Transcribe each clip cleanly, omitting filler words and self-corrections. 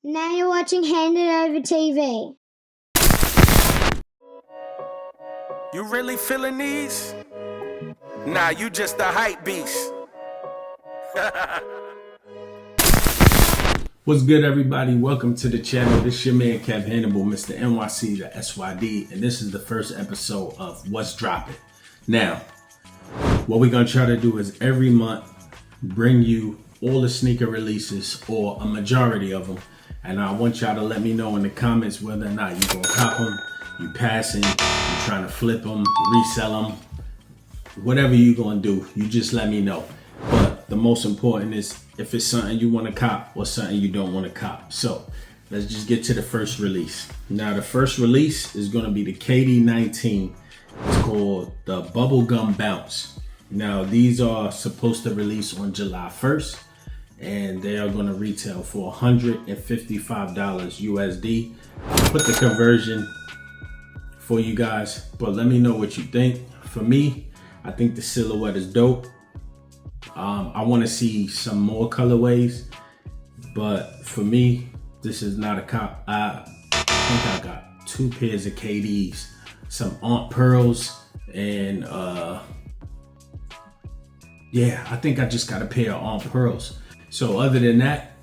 Now you're watching Handitover TV. You really feeling these? Nah, you just a hype beast. What's good, everybody? Welcome to the channel. This is your man Kev Hannibal, Mr. NYC, the SYD, and this is the first episode of What's Dropping. Now, what we're gonna try to do is every month bring you all the sneaker releases or a majority of them, and I want y'all to let me know in the comments whether or not you gonna cop them, you passing, you trying to flip them, resell them, whatever you gonna do. You just let me know. But the most important is if it's something you want to cop or something you don't want to cop. So let's just get to the first release. Now the first release is going to be the KD19. It's called the Bubblegum Bounce. Now these are supposed to release on July 1st and they are going to retail for $155 USD. I'll put the conversion for you guys, but let me know what you think. For me, I think the silhouette is dope. I want to see some more colorways, but for me, this is not a cop. I think I got two pairs of KDs, some Aunt Pearls, and yeah, I think I just got a pair of Aunt Pearls. So other than that,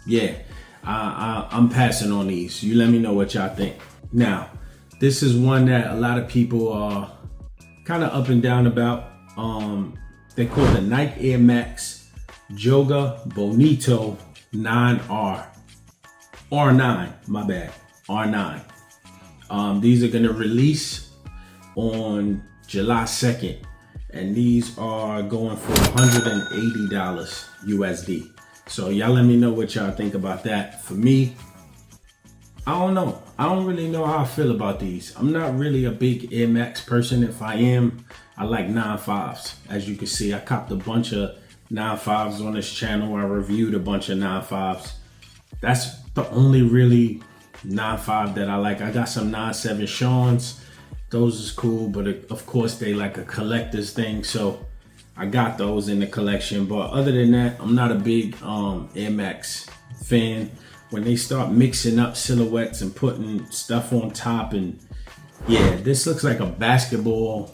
yeah, I'm passing on these. You let me know what y'all think. Now, this is one that a lot of people are kind of up and down about. They call the Nike Air Max Joga Bonito 9R. R9, my bad. R9. These are gonna release on July 2nd, and these are going for $180 USD. So y'all let me know what y'all think about that. For me, I don't know. I don't really know how I feel about these. I'm not really a big Air Max person. If I am, I like 9.5s. As you can see, I copped a bunch of 9.5s on this channel. I reviewed a bunch of 9.5s. That's the only really 9.5 that I like. I got some 9.7 Sean's. Those is cool, but of course they like a collector's thing. So I got those in the collection. But other than that, I'm not a big Air Max fan. When they start mixing up silhouettes and putting stuff on top, and yeah, this looks like a basketball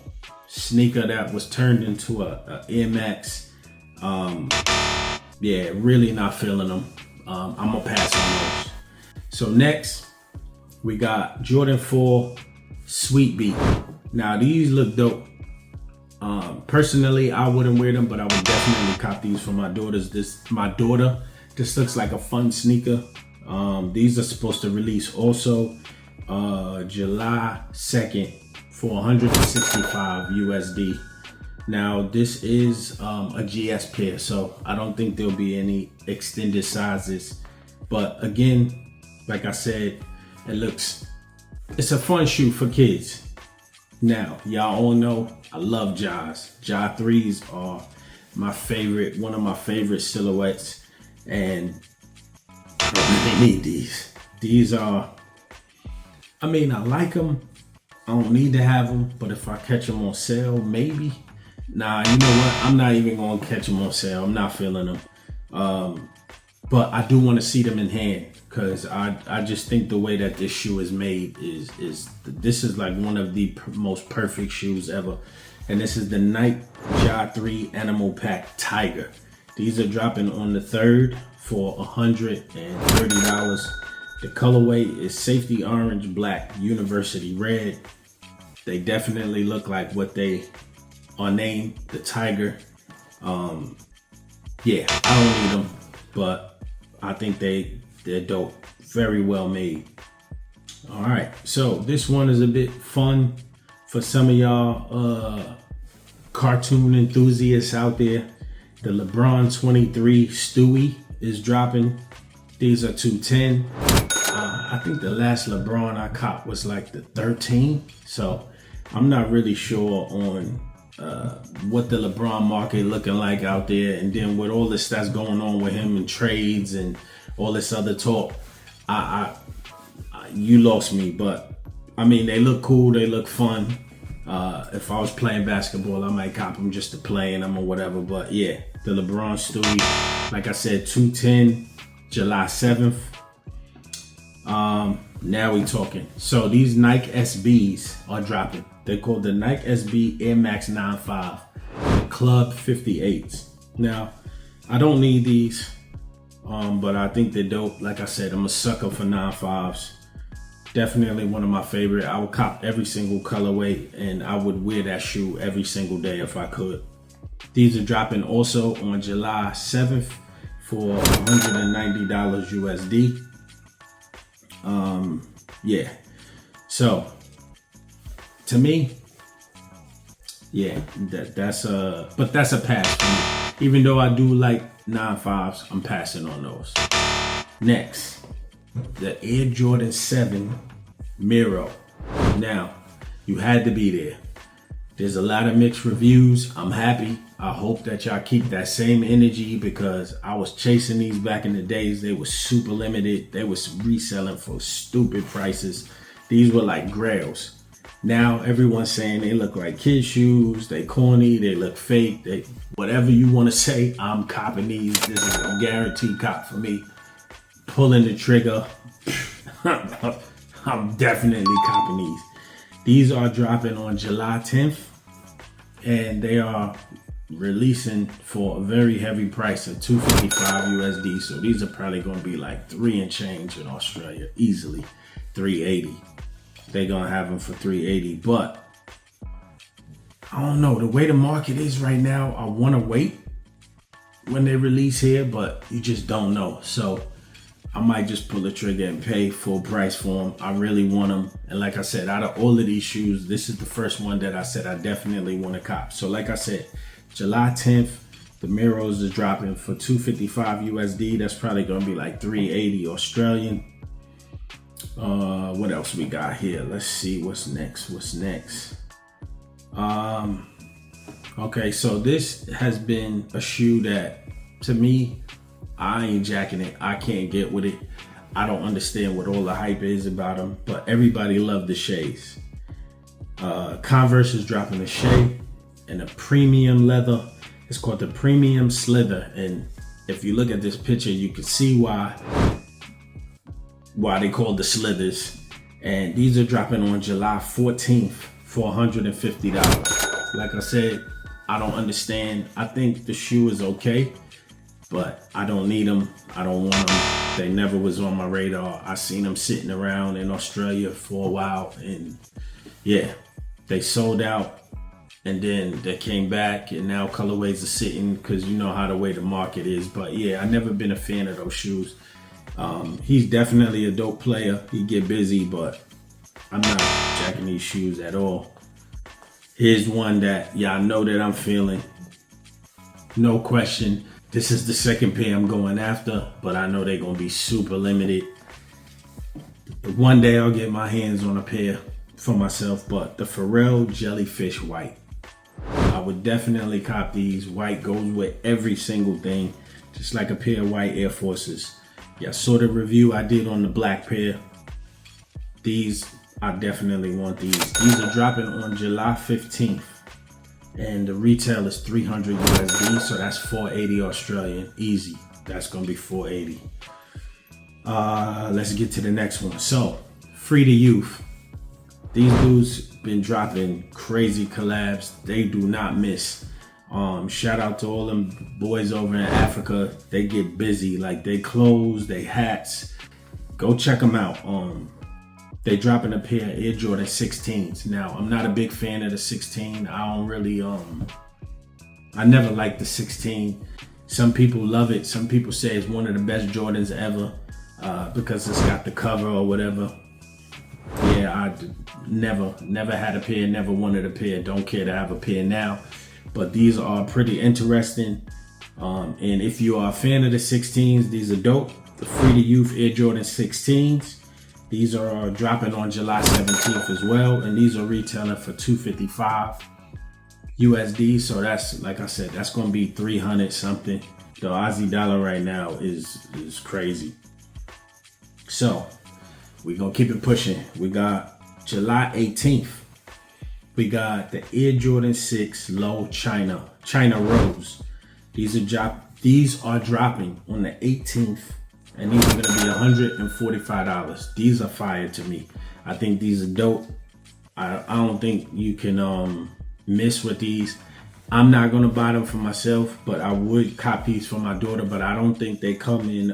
sneaker that was turned into a Air Max. Yeah, really not feeling them. I'm gonna pass on those. So next, we got Jordan 4 Sweet Beat. Now these look dope. Personally, I wouldn't wear them, but I would definitely cop these for my daughters. This looks like a fun sneaker. These are supposed to release also July 2nd for 165 USD. Now this is a GS pair, so I don't think there'll be any extended sizes. But again, like I said, it's a fun shoe for kids. Now, y'all all know I love Jaws. Jaw 3s are my favorite, one of my favorite silhouettes, and I don't really need these. These are, I mean, I like them. I don't need to have them, but if I catch them on sale, maybe. Nah, you know what? I'm not even gonna catch them on sale. I'm not feeling them. But I do want to see them in hand, because I just think the way that this shoe is made this is like one of the most perfect shoes ever. And this is the Nike Jaw 3 Animal Pack Tiger. These are dropping on the 3rd for $130. The colorway is safety orange, black, university red. They definitely look like what they are named, the Tiger. Yeah, I don't need them, but I think they're dope. Very well made. All right, so this one is a bit fun for some of y'all cartoon enthusiasts out there. The LeBron 23 Stewie is dropping. These are 210. I think the last LeBron I copped was like the 13. So I'm not really sure on what the LeBron market looking like out there. And then with all this that's going on with him and trades and all this other talk, you lost me. But I mean, they look cool, they look fun. If I was playing basketball, I might cop them just to play in them or whatever. But yeah, the LeBron Stewie, like I said, 210. July 7th. Now we talking. So these Nike SBs are dropping. They're called the Nike SB Air Max 95 Club 58s. Now, I don't need these, but I think they're dope. Like I said, I'm a sucker for 95s. Definitely one of my favorite. I would cop every single colorway, and I would wear that shoe every single day if I could. These are dropping also on July 7th for $190 USD. Yeah. So to me, yeah, that's a pass for me. Even though I do like 95s, I'm passing on those. Next, the Air Jordan 7 Miro. Now, you had to be there. There's a lot of mixed reviews. I'm happy. I hope that y'all keep that same energy, because I was chasing these back in the days. They were super limited. They was reselling for stupid prices. These were like grails. Now everyone's saying they look like kid shoes. They corny. They look fake. They whatever you want to say. I'm copping these. This is a guaranteed cop for me. Pulling the trigger. I'm definitely copping these. These are dropping on July 10th, and they are releasing for a very heavy price of $255 USD. So these are probably going to be like $3 and change in Australia, easily $380. They're going to have them for $380, but I don't know, the way the market is right now, I want to wait when they release here, but you just don't know. So I might just pull the trigger and pay full price for them. I really want them. And like I said, out of all of these shoes, this is the first one that I said I definitely want to cop. So like I said, July 10th, the Miros is dropping for $255 USD. That's probably going to be like $380 Australian. What else we got here? Let's see what's next. Okay, so this has been a shoe that, to me, I ain't jacking it. I can't get with it. I don't understand what all the hype is about them, but everybody loved the Shays. Converse is dropping a Shay in a premium leather. It's called the Premium Slither, and if you look at this picture, you can see why they called the slithers. And these are dropping on July 14th for $150. Like I said, I don't understand. I think the shoe is okay, but I don't need them. I don't want them. They never was on my radar. I seen them sitting around in Australia for a while, and yeah, they sold out, and then they came back, and now colorways are sitting because you know how the way the market is. But yeah, I never been a fan of those shoes. He's definitely a dope player. He get busy, but I'm not jacking these shoes at all. Here's one that y'all know that I'm feeling. No question. This is the second pair I'm going after, but I know they're going to be super limited. One day I'll get my hands on a pair for myself, but the Pharrell Jellyfish White. I would definitely cop these. White goes with every single thing, just like a pair of white Air Forces. Yeah, saw the review I did on the black pair. These, I definitely want these. These are dropping on July 15th. And the retail is $300 USD, so that's $480 Australian. Easy. That's gonna be $480. Let's get to the next one. So, Free to Youth. These dudes been dropping crazy collabs. They do not miss. Shout out to all them boys over in Africa. They get busy. Like, they clothes, they hats. Go check them out. They dropping a pair of Air Jordan 16s. Now, I'm not a big fan of the 16. I don't really, I never liked the 16. Some people love it. Some people say it's one of the best Jordans ever because it's got the cover or whatever. Yeah, I never had a pair, never wanted a pair. Don't care to have a pair now. But these are pretty interesting. And if you are a fan of the 16s, these are dope. The Free to Youth Air Jordan 16s. These are dropping on July 17th as well, and these are retailing for $255 USD. So that's, like I said, that's going to be 300 something. The Aussie dollar right now is crazy. So we're going to keep it pushing. We got July 18th. We got the Air Jordan 6 Low China Rose. These are dropping on the 18th. and these are gonna be $145. These are fire to me. I think these are dope. I don't think you can miss with these. I'm not gonna buy them for myself, but I would cop these for my daughter, but I don't think they come in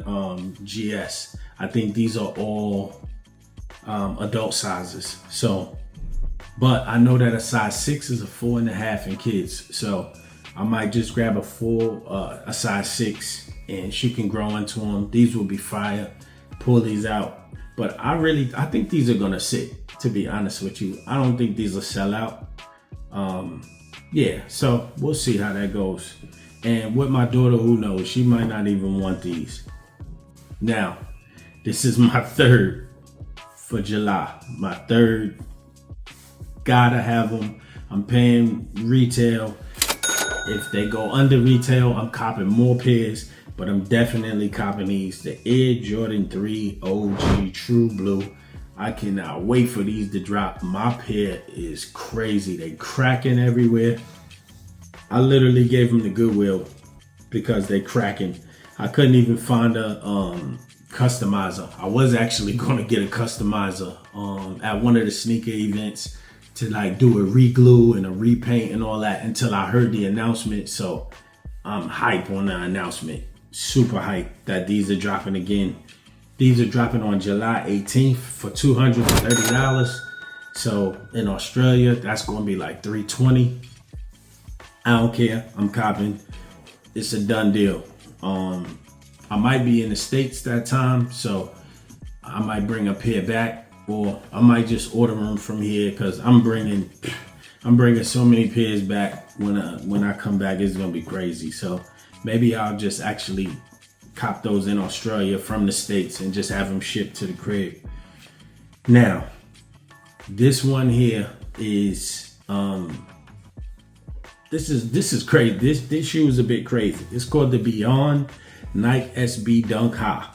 GS. I think these are all adult sizes. So, but I know that a size 6 is a 4.5 in kids. So I might just grab a size 6 and she can grow into them. These will be fire. Pull these out. But I think these are gonna sit, to be honest with you. I don't think these will sell out. Yeah, so we'll see how that goes. And with my daughter, who knows, she might not even want these. Now, this is my third for July. My third, gotta have them. I'm paying retail. If they go under retail, I'm copping more pairs, but I'm definitely copping these. The Air Jordan 3 OG True Blue. I cannot wait for these to drop. My pair is crazy. They cracking everywhere. I literally gave them the Goodwill because they cracking. I couldn't even find a customizer. I was actually going to get a customizer at one of the sneaker events to like do a re-glue and a repaint and all that until I heard the announcement. So I'm hype on the announcement. Super hype that these are dropping again. These are dropping on July 18th for $230. So in Australia, that's going to be like $320. I don't care. I'm copping. It's a done deal. I might be in the States that time, so I might bring a pair back, or I might just order them from here because I'm bringing so many pairs back. When I come back, it's gonna be crazy. So maybe I'll just actually cop those in Australia from the States and just have them shipped to the crib. Now, this one here is this is crazy. This shoe is a bit crazy. It's called the Beyond Nike SB Dunk High.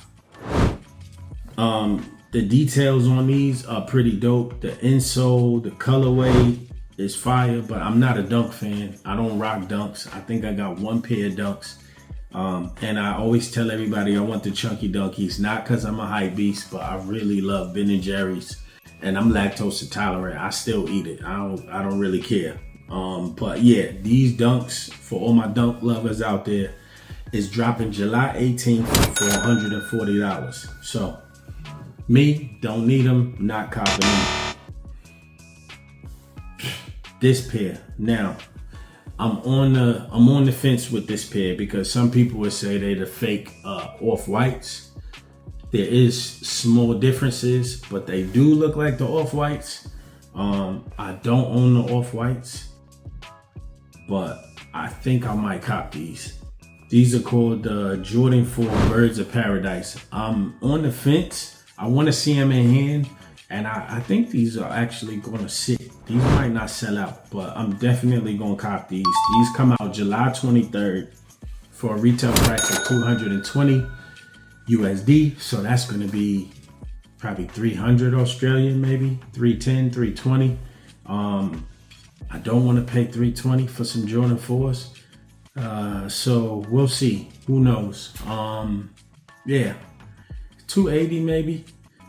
The details on these are pretty dope. The insole, the colorway is fire, but I'm not a dunk fan. I don't rock dunks. I think I got one pair of dunks. And I always tell everybody I want the chunky dunkies, not because I'm a hype beast, but I really love Ben & Jerry's, and I'm lactose intolerant. I still eat it. I don't really care. But yeah, these dunks, for all my dunk lovers out there, is dropping July 18th for $140. So me, don't need them, not copping them. This pair. Now, I'm on the fence with this pair because some people would say they're the fake off-whites. There is small differences, but they do look like the off-whites. I don't own the off-whites, but I think I might cop these. These are called Jordan 4 Birds of Paradise. I'm on the fence. I want to see them in hand, and I think these are actually going to sit. These might not sell out, but I'm definitely going to cop these. These come out July 23rd for a retail price of $220 USD. So that's going to be probably 300 Australian, maybe 310, 320. I don't want to pay 320 for some Jordan 4s. So we'll see. Who knows? Yeah, 280 maybe.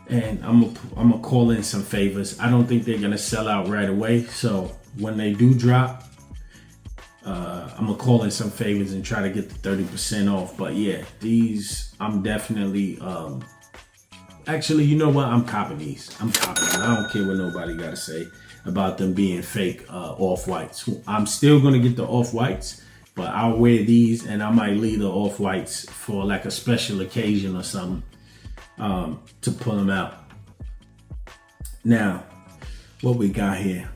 And I'm gonna call in some favors. I don't think they're gonna sell out right away. So when they do drop, I'm gonna call in some favors and try to get the 30% off. But yeah, these I'm definitely. Actually, you know what? I'm copping these. I'm copping them. I don't care what nobody gotta say about them being fake off-whites. I'm still gonna get the off-whites, but I'll wear these and I might leave the off-whites for like a special occasion or something. To pull them out. Now, what we got here.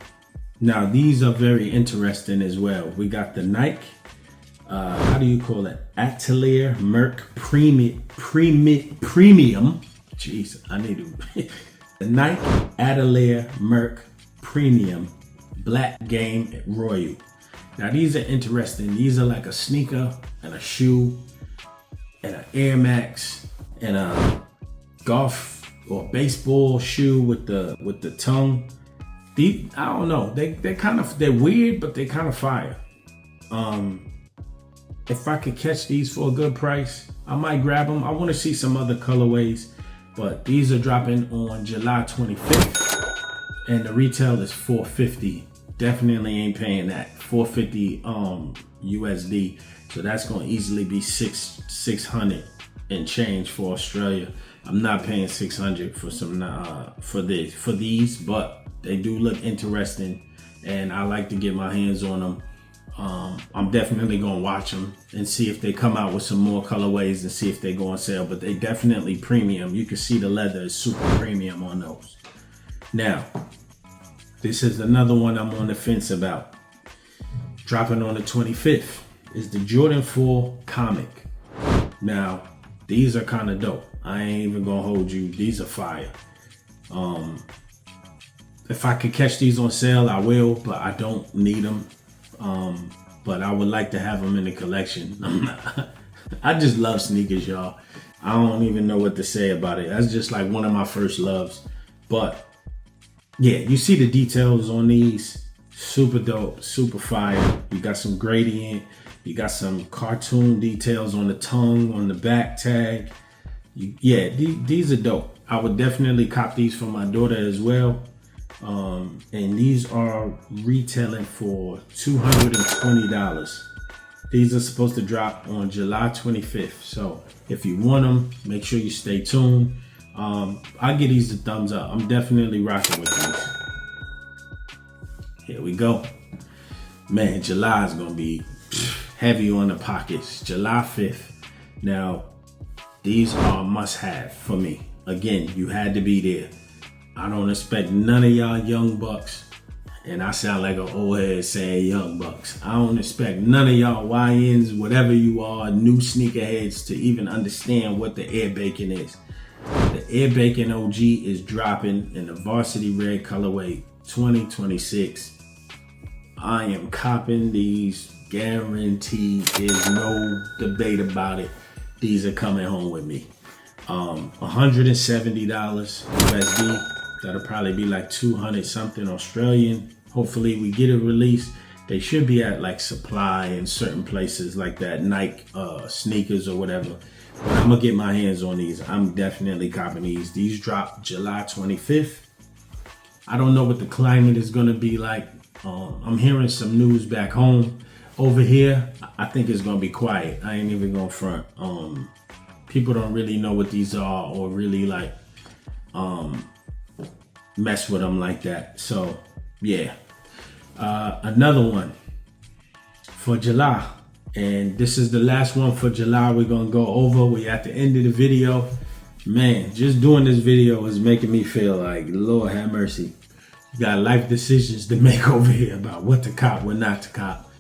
Now, these are very interesting as well. We got the Nike, how do you call it? Atelier Merc Premium. Jeez, I need to. The Nike Atelier Merc Premium Black Game Royal. Now, these are interesting. These are like a sneaker and a shoe and an Air Max and a golf or baseball shoe with the tongue. I don't know. They're weird, but they kind of fire. if I could catch these for a good price, I might grab them. I want to see some other colorways, but these are dropping on July 25th, and the retail is $450. Definitely ain't paying that. $450 USD. So that's gonna easily be 600 and change for Australia. I'm not paying 600 for some for these, but they do look interesting, and I like to get my hands on them. I'm definitely gonna watch them and see if they come out with some more colorways and see if they go on sale. But they definitely premium. You can see the leather is super premium on those. Now, this is another one I'm on the fence about. Dropping on the 25th is the Jordan 4 Comic. Now, these are kind of dope. I ain't even gonna hold you. These are fire. If I could catch these on sale, I will, but I don't need them. But I would like to have them in the collection. I just love sneakers, y'all. I don't even know what to say about it. That's just like one of my first loves. But yeah, you see the details on these. Super dope, super fire. You got some gradient. You got some cartoon details on the tongue, on the back tag. These are dope. I would definitely cop these for my daughter as well. And these are retailing for $220. These are supposed to drop on July 25th. So if you want them, make sure you stay tuned. I'll give these a thumbs up. I'm definitely rocking with these. Here we go. Man, July is gonna be heavy on the pockets. July 5th. Now, these are must have for me. Again, you had to be there. I don't expect none of y'all young bucks, and I sound like an old head saying young bucks. I don't expect none of y'all YNs, whatever you are, new sneakerheads, to even understand what the Air Bacon is. The Air Bacon OG is dropping in the varsity red colorway 2026. I am copping these, guaranteed. There's no debate about it. These are coming home with me. $170 USD. That'll probably be like 200 something Australian. Hopefully we get a release. They should be at like Supply in certain places like that, Nike sneakers or whatever. But I'm gonna get my hands on these. I'm definitely copping these. These drop July 25th. I don't know what the climate is gonna be like. I'm hearing some news back home. Over here, I think it's gonna be quiet. I ain't even gonna front. People don't really know what these are or really like mess with them like that. So yeah, another one for July, and this is the last one for July. We're gonna go over. We're at the end of the video. Man, just doing this video is making me feel like, Lord have mercy. You got life decisions to make over here about what to cop, what not to cop.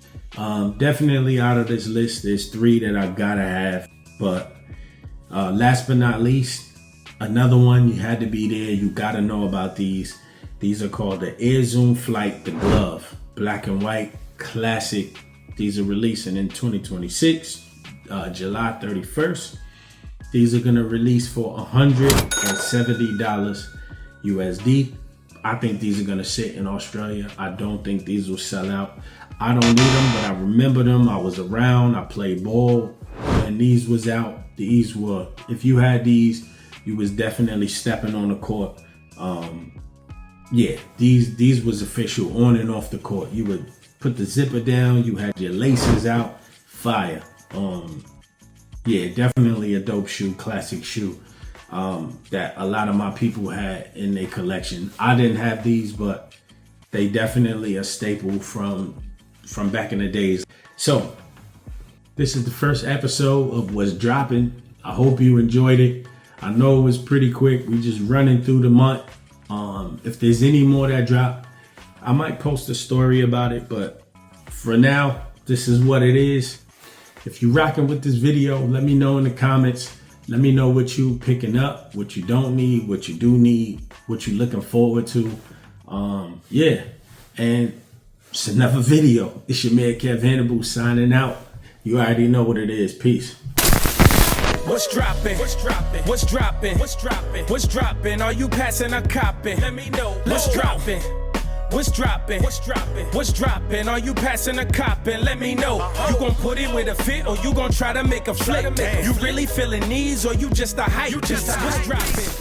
Definitely out of this list, there's 3 that I gotta have. But last but not least, another one, you had to be there. You gotta know about these. These are called the Air Zoom Flight, the glove. Black and white, classic. These are releasing in 2026, July 31st. These are gonna release for $170 USD. I think these are gonna sit in Australia. I don't think these will sell out. I don't need them, but I remember them. I was around, I played ball when these was out. These were, if you had these, you was definitely stepping on the court. Yeah, these was official on and off the court. You would put the zipper down, you had your laces out, fire. Yeah, definitely a dope shoe, classic shoe. That a lot of my people had in their collection. I didn't have these, but they definitely a staple from back in the days. So this is the first episode of what's dropping. I hope you enjoyed it. I know it was pretty quick. We just running through the month. If there's any more that drop, I might post a story about it, but for now, this is what it is. If you're rocking with this video, let me know in the comments. Let me know what you picking up, what you don't need, what you do need, what you're looking forward to. Yeah, and it's another video. It's your man Kev Hannibal signing out. You already know what it is. Peace. What's dropping? What's dropping? What's dropping? What's dropping? What's dropping? Are you passing or copping? Let me know. What's dropping? What's dropping? What's dropping? What's dropping? Are you passing a cop and let me know? You gon' put it with a fit or you gon' try to make a flip? You really feeling these or you just a hype? What's dropping?